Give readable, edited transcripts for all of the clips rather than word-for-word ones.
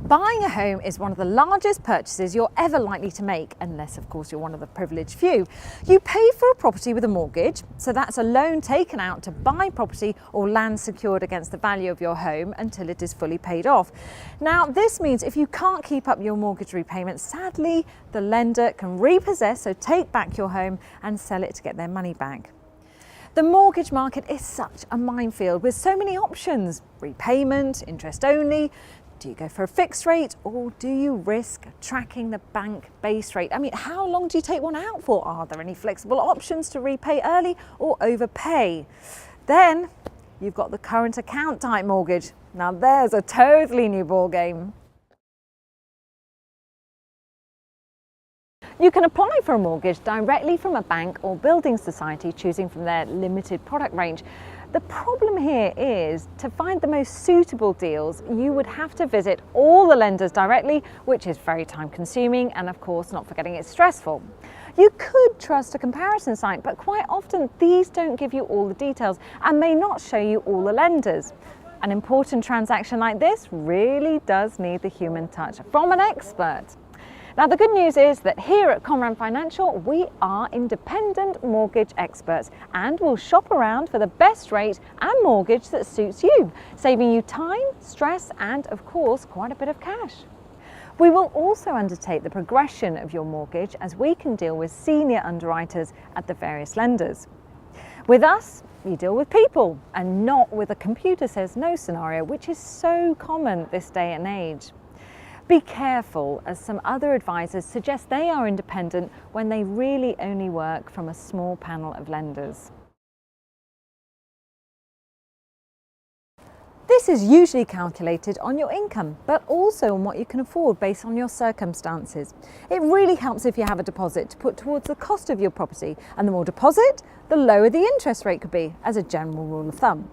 Buying a home is one of the largest purchases you're ever likely to make, unless of course you're one of the privileged few. You pay for a property with a mortgage, so that's a loan taken out to buy property or land secured against the value of your home until it is fully paid off. Now this means if you can't keep up your mortgage repayments, sadly the lender can repossess, so take back your home and sell it to get their money back. The mortgage market is such a minefield with so many options: repayment, interest only. Do you go for a fixed rate, or do you risk tracking the bank base rate? I mean, how long do you take one out for? Are there any flexible options to repay early or overpay? Then you've got the current account type mortgage. Now there's a totally new ballgame. You can apply for a mortgage directly from a bank or building society, choosing from their limited product range. The problem here is, to find the most suitable deals, you would have to visit all the lenders directly, which is very time consuming and of course, not forgetting, it's stressful. You could trust a comparison site, but quite often these don't give you all the details and may not show you all the lenders. An important transaction like this really does need the human touch from an expert. Now the good news is that here at Conran Financial we are independent mortgage experts and will shop around for the best rate and mortgage that suits you, saving you time, stress and of course quite a bit of cash. We will also undertake the progression of your mortgage as we can deal with senior underwriters at the various lenders. With us, you deal with people and not with a computer says no scenario, which is so common this day and age. Be careful, as some other advisors suggest they are independent when they really only work from a small panel of lenders. This is usually calculated on your income, but also on what you can afford based on your circumstances. It really helps if you have a deposit to put towards the cost of your property, and the more deposit, the lower the interest rate could be, as a general rule of thumb.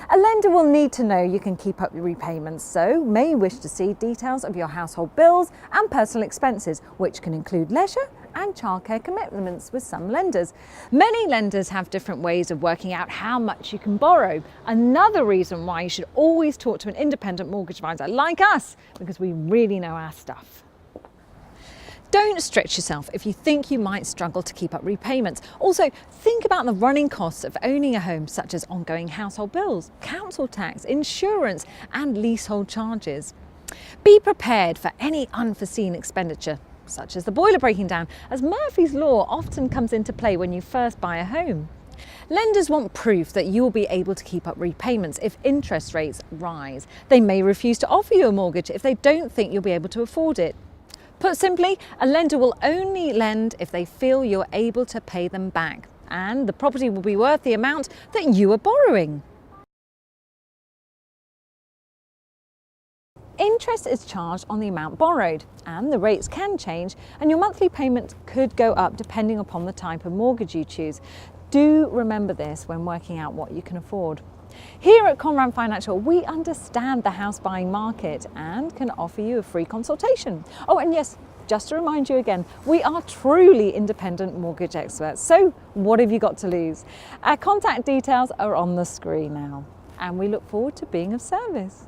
A lender will need to know you can keep up your repayments, so may wish to see details of your household bills and personal expenses, which can include leisure and childcare commitments with some lenders. Many lenders have different ways of working out how much you can borrow. Another reason why you should always talk to an independent mortgage advisor like us, because we really know our stuff. Don't stretch yourself if you think you might struggle to keep up repayments. Also, think about the running costs of owning a home, such as ongoing household bills, council tax, insurance, and leasehold charges. Be prepared for any unforeseen expenditure, such as the boiler breaking down, as Murphy's Law often comes into play when you first buy a home. Lenders want proof that you will be able to keep up repayments if interest rates rise. They may refuse to offer you a mortgage if they don't think you'll be able to afford it. Put simply, a lender will only lend if they feel you're able to pay them back, and the property will be worth the amount that you are borrowing. Interest is charged on the amount borrowed, and the rates can change, and your monthly payment could go up depending upon the type of mortgage you choose. Do remember this when working out what you can afford. Here at Conran Financial, we understand the house buying market and can offer you a free consultation. Oh, and yes, just to remind you again, we are truly independent mortgage experts. So what have you got to lose? Our contact details are on the screen now, and we look forward to being of service.